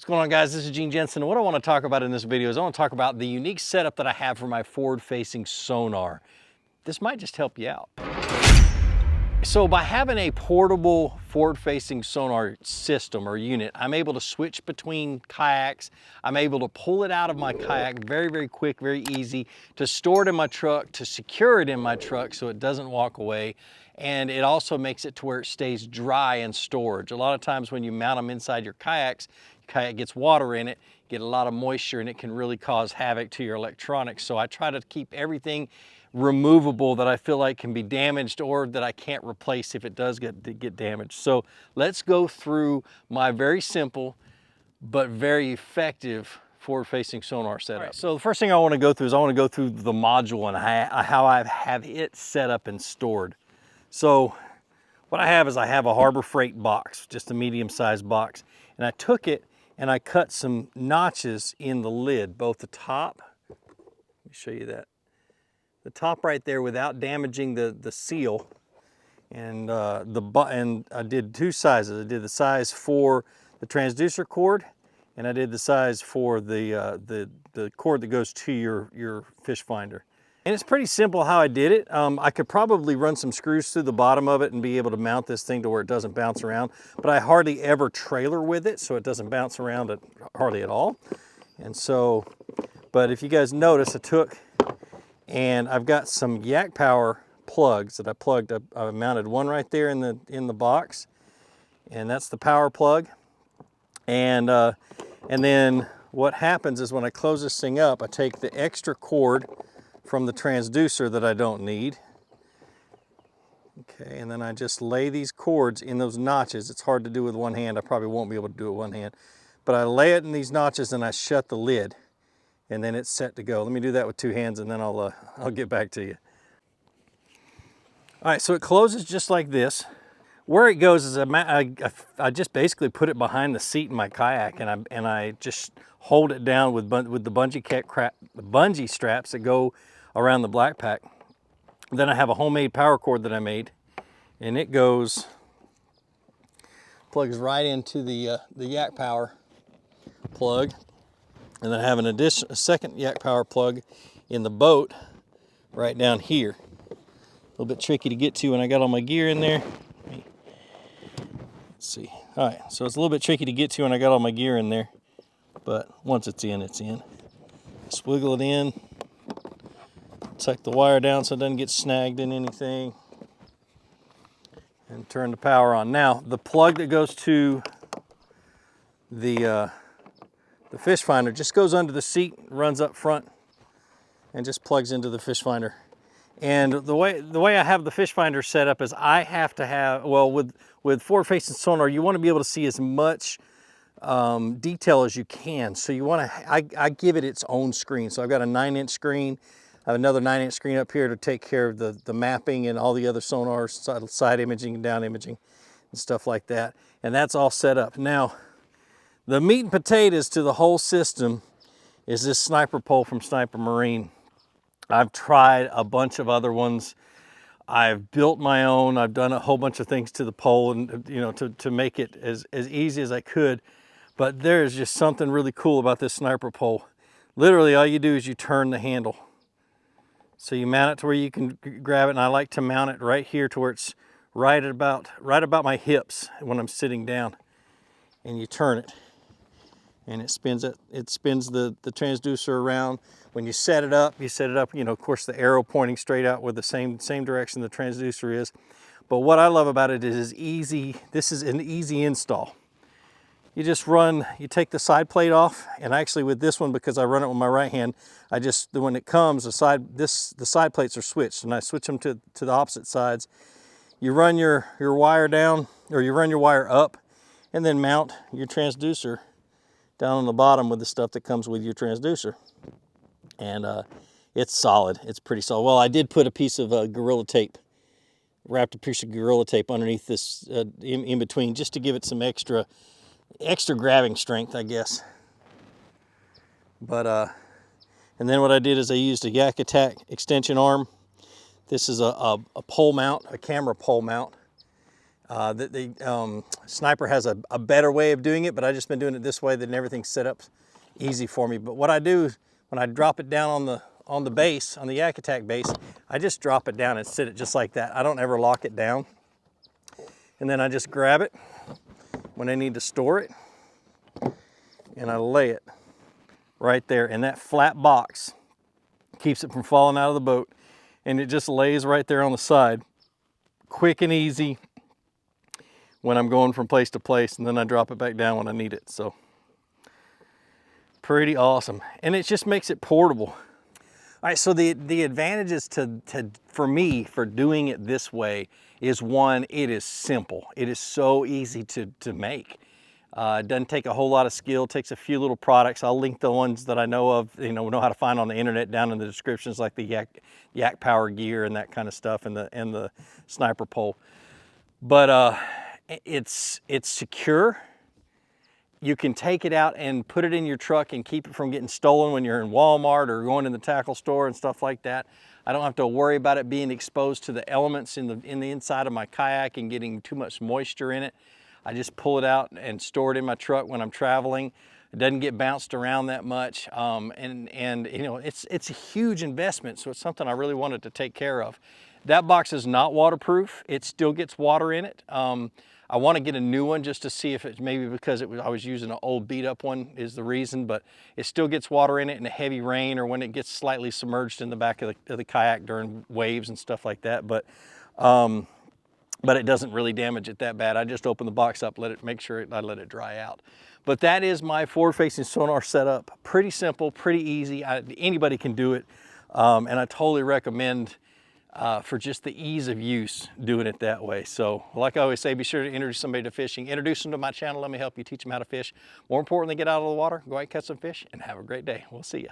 What's going on, guys? This is Gene Jensen, and what I want to talk about in this video is I want to talk about the unique setup that I have for my forward-facing sonar. This might just help you out. So by having a portable forward-facing sonar system or unit, I'm able to switch between kayaks. I'm able to pull it out of my kayak very, very quick, very easy, to store it in my truck, to secure it in my truck so it doesn't walk away. And it also makes it to where it stays dry in storage. A lot of times when you mount them inside your kayaks, your kayak gets water in it, get a lot of moisture, and it can really cause havoc to your electronics. So I try to keep everything removable that I feel like can be damaged or that I can't replace if it does get damaged. So let's go through my very simple but very effective forward-facing sonar setup. Right. So the first thing I want to go through is I want to go through the module and how I have it set up and stored. So what I have is I have a Harbor Freight box, just a medium-sized box, and I took it and I cut some notches in the lid, both the top, let me show you that, the top right there without damaging the seal, and I did two sizes. I did the size for the transducer cord, and I did the size for the cord that goes to your fish finder. And it's pretty simple how I did it. I could probably run some screws through the bottom of it and be able to mount this thing to where it doesn't bounce around, but I hardly ever trailer with it, so it doesn't bounce around hardly at all. And so, but if you guys notice, I took and I've got some Yak Power plugs that I plugged. I mounted one right there in the box, and that's the power plug. And then what happens is when I close this thing up, I take the extra cord from the transducer that I don't need. Okay, and then I just lay these cords in those notches. It's hard to do with one hand. I probably won't be able to do it with one hand. But I lay it in these notches and I shut the lid, and then it's set to go. Let me do that with two hands and then I'll get back to you. All right, so it closes just like this. Where it goes is I just basically put it behind the seat in my kayak, and I just hold it down with the bungee straps that go around the black pack. Then I have a homemade power cord that I made, and it plugs right into the Yak Power plug. And then I have a second Yak Power plug in the boat right down here. A little bit tricky to get to when I got all my gear in there. Let's see. All right, so it's a little bit tricky to get to when I got all my gear in there, but once it's in, it's in. Just wiggle it in, tuck the wire down so it doesn't get snagged in anything, and turn the power on. Now, the plug that goes to the fish finder just goes under the seat, runs up front, and just plugs into the fish finder. And the way I have the fish finder set up is I have to have, well, with forward-facing sonar, you want to be able to see as much detail as you can. So you want to, I give it its own screen. So I've got a 9-inch screen. I have another 9-inch screen up here to take care of the mapping and all the other sonars, side imaging and down imaging and stuff like that. And that's all set up. Now, the meat and potatoes to the whole system is this sniper pole from Sniper Marine. I've tried a bunch of other ones. I've built my own. I've done a whole bunch of things to the pole, and to make it as easy as I could. But there's just something really cool about this sniper pole. Literally, all you do is you turn the handle. So you mount it to where you can grab it, and I like to mount it right here to where it's right about my hips when I'm sitting down. And you turn it, and it spins the transducer around. When you set it up, of course, the arrow pointing straight out with the same direction the transducer is. But what I love about it is easy. This is an easy install. You just you take the side plate off, and actually with this one, because I run it with my right hand, when it comes, the side plates are switched, and I switch them to the opposite sides. You run your wire down, or you run your wire up, and then mount your transducer down on the bottom with the stuff that comes with your transducer. And it's solid. It's pretty solid. Well, I did put a piece of Gorilla Tape, wrapped a piece of Gorilla Tape underneath this, in between, just to give it some extra grabbing strength, I guess. But and then what I did is I used a Yak Attack extension arm. This is a pole mount, a camera pole mount. The Sniper has a better way of doing it, but I've just been doing it this way, then everything's set up easy for me. But what I do when I drop it down on the base, on the Yak Attack base, I just drop it down and sit it just like that. I don't ever lock it down. And then I just grab it when I need to store it, and I lay it right there. And that flat box keeps it from falling out of the boat, and it just lays right there on the side, quick and easy when I'm going from place to place, and then I drop it back down when I need it. So pretty awesome, and it just makes it portable. All right, so the advantages for me for doing it this way is, one, it is simple. It is so easy to make. It doesn't take a whole lot of skill. It takes a few little products. I'll link the ones that I know of, know how to find on the internet down in the descriptions, like the Yak Power gear and that kind of stuff, and the Sniper pole. But it's secure. You can take it out and put it in your truck and keep it from getting stolen when you're in Walmart or going in the tackle store and stuff like that. I don't have to worry about it being exposed to the elements in the inside of my kayak and getting too much moisture in it. I just pull it out and store it in my truck when I'm traveling. It doesn't get bounced around that much, and it's a huge investment, so it's something I really wanted to take care of. That box is not waterproof. It still gets water in it. I want to get a new one just to see if it's maybe because I was using an old beat up one is the reason, but it still gets water in it in a heavy rain or when it gets slightly submerged in the back of the kayak during waves and stuff like that. But it doesn't really damage it that bad. I just open the box up, make sure I let it dry out. But that is my forward-facing sonar setup. Pretty simple, pretty easy. Anybody can do it, and I totally recommend for just the ease of use doing it that way. So like I always say, be sure to introduce somebody to fishing. Introduce them to my channel. Let me help you teach them how to fish. More importantly, get out of the water, go out and catch some fish, and have a great day. We'll see you.